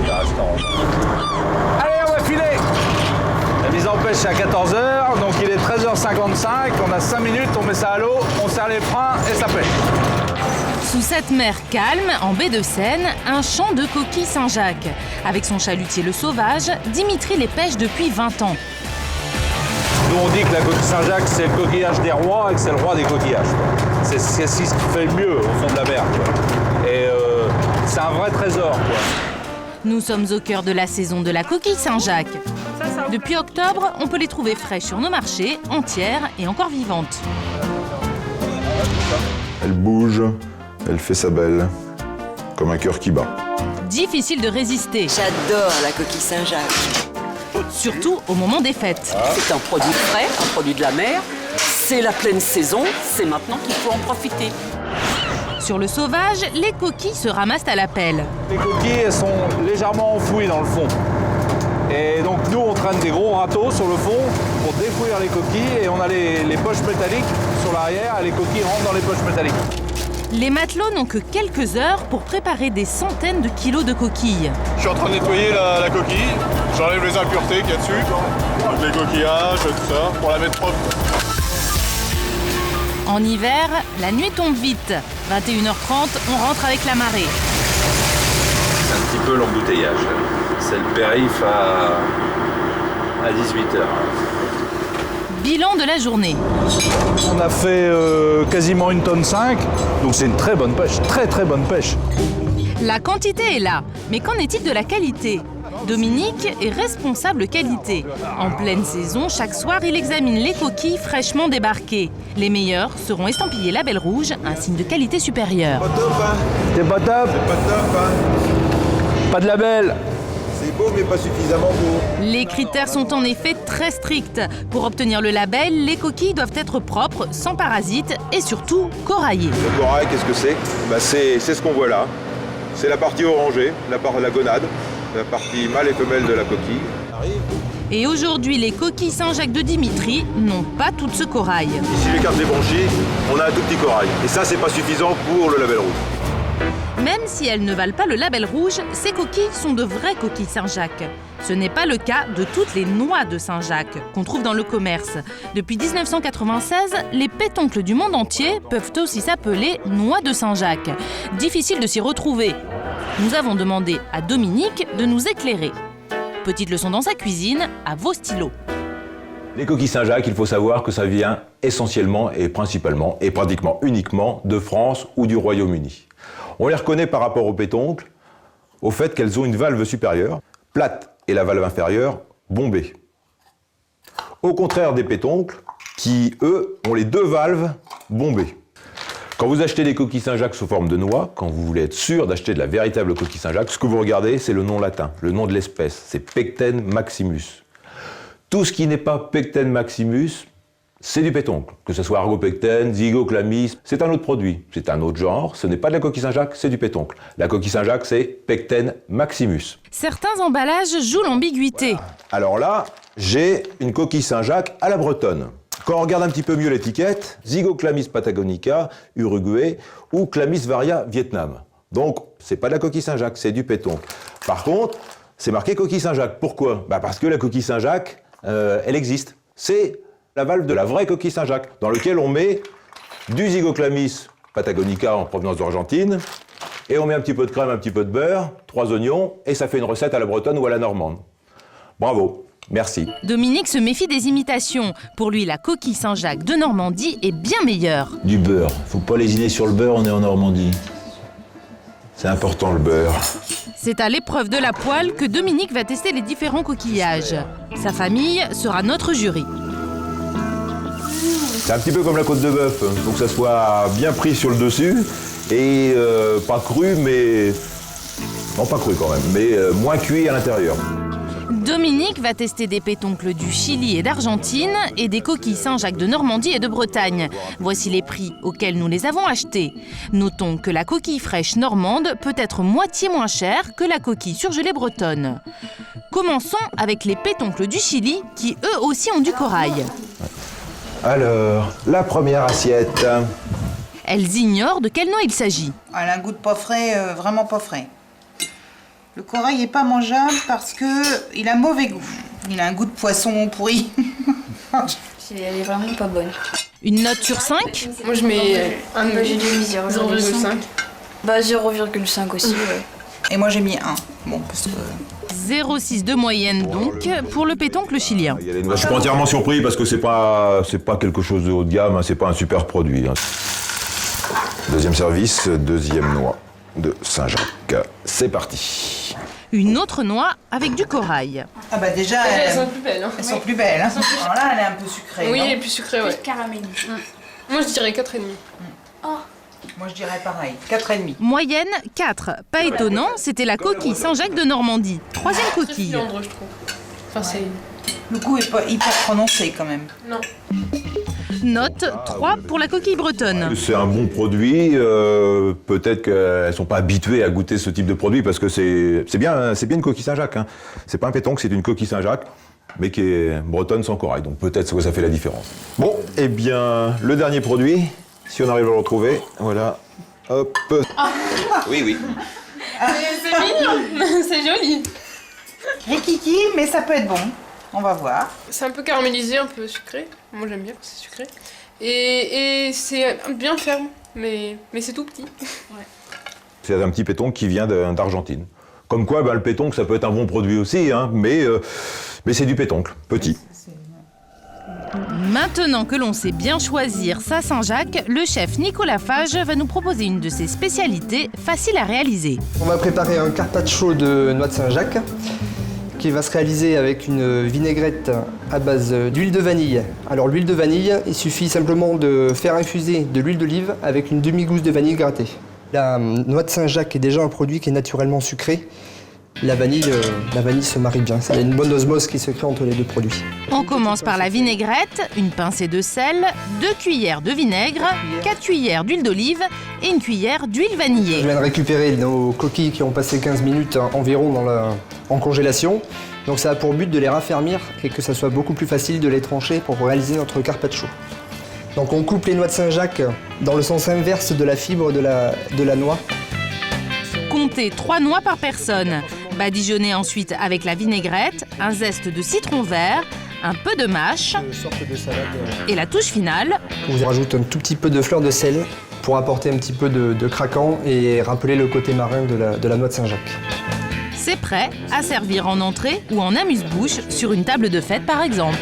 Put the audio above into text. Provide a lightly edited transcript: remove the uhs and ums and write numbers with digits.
un restaurant. Allez, on va filer. La mise en pêche c'est à 14h, donc il est 13h55, on a 5 minutes, on met ça à l'eau, on serre les freins et ça pêche. Sous cette mer calme, en baie de Seine, un champ de coquilles Saint-Jacques. Avec son chalutier Le Sauvage, Dimitri les pêche depuis 20 ans. Nous on dit que la coquille Saint-Jacques c'est le coquillage des rois et que c'est le roi des coquillages. C'est ce qui fait le mieux au fond de la mer. Quoi. Et c'est un vrai trésor. Quoi. Nous sommes au cœur de la saison de la coquille Saint-Jacques. Depuis octobre, on peut les trouver fraîches sur nos marchés, entières et encore vivantes. Elle bouge, elle fait sa belle, comme un cœur qui bat. Difficile de résister, J'adore la coquille Saint-Jacques. surtout au moment des fêtes. C'est un produit frais, un produit de la mer. C'est la pleine saison, c'est maintenant qu'il faut en profiter. Sur Le Sauvage, les coquilles se ramassent à la pelle. Les coquilles elles sont légèrement enfouies dans le fond. Et donc nous on traîne des gros râteaux sur le fond pour défouir les coquilles et on a les poches métalliques sur l'arrière et les coquilles rentrent dans les poches métalliques. Les matelots n'ont que quelques heures pour préparer des centaines de kilos de coquilles. Je suis en train de nettoyer la coquille, j'enlève les impuretés qu'il y a dessus, donc les coquillages, tout ça, pour la mettre propre. En hiver, la nuit tombe vite. 21h30, on rentre avec la marée. C'est un petit peu l'embouteillage. C'est le périph' à 18h. Bilan de la journée. On a fait quasiment 1,5 tonne, donc c'est une très bonne pêche, très bonne pêche. La quantité est là, mais qu'en est-il de la qualité ? Dominique est responsable qualité. En pleine saison, chaque soir, il examine les coquilles fraîchement débarquées. Les meilleures seront estampillées label rouge, un signe de qualité supérieure. Pas top, hein? C'est pas top, Pas top, hein? pas de label. C'est beau, mais pas suffisamment beau. Les critères sont en effet très stricts. Pour obtenir le label, les coquilles doivent être propres, sans parasites et surtout coraillées. Le corail, qu'est-ce que c'est? C'est ce qu'on voit là. C'est la partie orangée, la gonade, la partie mâle et femelle de la coquille. Et aujourd'hui, les coquilles Saint-Jacques de Dimitri n'ont pas tout ce corail. Ici, l'écarte des branchies, on a un tout petit corail. Et ça, c'est pas suffisant pour le label rouge. Même si elles ne valent pas le label rouge, ces coquilles sont de vraies coquilles Saint-Jacques. Ce n'est pas le cas de toutes les noix de Saint-Jacques qu'on trouve dans le commerce. Depuis 1996, les pétoncles du monde entier peuvent aussi s'appeler noix de Saint-Jacques. Difficile de s'y retrouver. Nous avons demandé à Dominique de nous éclairer. Petite leçon dans sa cuisine, à vos stylos. Les coquilles Saint-Jacques, il faut savoir que ça vient essentiellement et principalement et pratiquement uniquement de France ou du Royaume-Uni. On les reconnaît par rapport aux pétoncles, au fait qu'elles ont une valve supérieure, plate, et la valve inférieure, bombée. Au contraire des pétoncles, qui, eux, ont les deux valves bombées. Quand vous achetez des coquilles Saint-Jacques sous forme de noix, quand vous voulez être sûr d'acheter de la véritable coquille Saint-Jacques, ce que vous regardez, c'est le nom latin, le nom de l'espèce, c'est Pecten maximus. Tout ce qui n'est pas Pecten maximus, c'est du pétoncle. Que ce soit Argopecten, Zygoclamis, c'est un autre produit, c'est un autre genre, ce n'est pas de la coquille Saint-Jacques, c'est du pétoncle. La coquille Saint-Jacques, c'est Pecten maximus. Certains emballages jouent l'ambiguïté. Alors là, j'ai une coquille Saint-Jacques à la bretonne. Quand on regarde un petit peu mieux l'étiquette, Zygoclamis patagonica, Uruguay, ou Chlamys varia, Vietnam. Donc, c'est pas de la coquille Saint-Jacques, c'est du pétoncle. Par contre, c'est marqué coquille Saint-Jacques. Pourquoi ? Parce que la coquille Saint-Jacques, elle existe. C'est la valve de la vraie coquille Saint-Jacques, dans lequel on met du Zygoclamis patagonica en provenance d'Argentine, et on met un petit peu de crème, un petit peu de beurre, 3 oignons, et ça fait une recette à la bretonne ou à la normande. Bravo, merci. Dominique se méfie des imitations. Pour lui, la coquille Saint-Jacques de Normandie est bien meilleure. Du beurre. Faut pas lésiner sur le beurre, on est en Normandie. C'est important le beurre. C'est à l'épreuve de la poêle que Dominique va tester les différents coquillages. Sa famille sera notre jury. C'est un petit peu comme la côte de bœuf, il faut que ça soit bien pris sur le dessus et pas cru, mais... Non, pas cru quand même, mais moins cuit à l'intérieur. Dominique va tester des pétoncles du Chili et d'Argentine et des coquilles Saint-Jacques de Normandie et de Bretagne. Voici les prix auxquels nous les avons achetés. Notons que la coquille fraîche normande peut être moitié moins chère que la coquille surgelée bretonne. Commençons avec les pétoncles du Chili qui eux aussi ont du corail. Alors, la première assiette. Elles ignorent de quelle noix il s'agit. Elle a un goût de pas frais, vraiment pas frais. Le corail n'est pas mangeable parce qu'il a mauvais goût. Il a un goût de poisson pourri. Elle est vraiment pas bonne. Une note sur 5 ? Moi je mets J'ai dû mis 0,5. 0,5 aussi, ouais. Et moi j'ai mis 1. Bon, parce que... 0,6 de moyenne donc pour le pétoncle chilien. Je suis pas entièrement surpris parce que c'est pas quelque chose de haut de gamme, hein, c'est pas un super produit. Hein. Deuxième service, deuxième noix de Saint-Jacques. C'est parti. Une autre noix avec du corail. Ah bah déjà, elles sont plus belles. Hein. Elles sont plus belles. Hein. Alors là, elle est un peu sucrée. Oui, non? elle est plus sucrée, ouais. Plus caramélisée. Moi je dirais 4,5. Moi je dirais pareil, 4,5. Moyenne 4. Pas étonnant, c'était la coquille Saint-Jacques de Normandie. Troisième Très coquille. filandre, je trouve. Enfin, c'est... Le goût est pas hyper prononcé quand même. Non. Note 3 pour la coquille bretonne. C'est un bon produit, peut-être qu'elles sont pas habituées à goûter ce type de produit parce que c'est bien une coquille Saint-Jacques. Hein. C'est pas un pétoncle, c'est une coquille Saint-Jacques, mais qui est bretonne sans corail. Donc peut-être que ça fait la différence. Bon, eh bien, le dernier produit, si on arrive à le retrouver, voilà. Hop. Ah. Oui. C'est mignon, c'est joli. Rikiki, mais ça peut être bon. On va voir. C'est un peu caramélisé, un peu sucré. Moi j'aime bien quand c'est sucré. Et c'est bien ferme, mais c'est tout petit. Ouais. C'est un petit pétoncle qui vient d'Argentine. Comme quoi, le pétoncle, ça peut être un bon produit aussi, hein, mais c'est du pétoncle, petit. Maintenant que l'on sait bien choisir sa Saint-Jacques, le chef Nicolas Fage va nous proposer une de ses spécialités faciles à réaliser. On va préparer un carpaccio de noix de Saint-Jacques qui va se réaliser avec une vinaigrette à base d'huile de vanille. Alors l'huile de vanille, il suffit simplement de faire infuser de l'huile d'olive avec une demi-gousse de vanille grattée. La noix de Saint-Jacques est déjà un produit qui est naturellement sucré. La vanille se marie bien. Il y a une bonne osmose qui se crée entre les deux produits. On commence par la vinaigrette, une pincée de sel, 2 cuillères de vinaigre, 4 cuillères d'huile d'olive et une cuillère d'huile vanillée. Je viens de récupérer nos coquilles qui ont passé 15 minutes environ en congélation. Donc ça a pour but de les raffermir et que ça soit beaucoup plus facile de les trancher pour réaliser notre carpaccio. Donc on coupe les noix de Saint-Jacques dans le sens inverse de la fibre de la noix. Comptez 3 noix par personne. Badigeonnez ensuite avec la vinaigrette, un zeste de citron vert, un peu de mâche et la touche finale. On vous rajoute un tout petit peu de fleur de sel pour apporter un petit peu de craquant et rappeler le côté marin de la noix de Saint-Jacques. C'est prêt à servir en entrée ou en amuse-bouche sur une table de fête par exemple.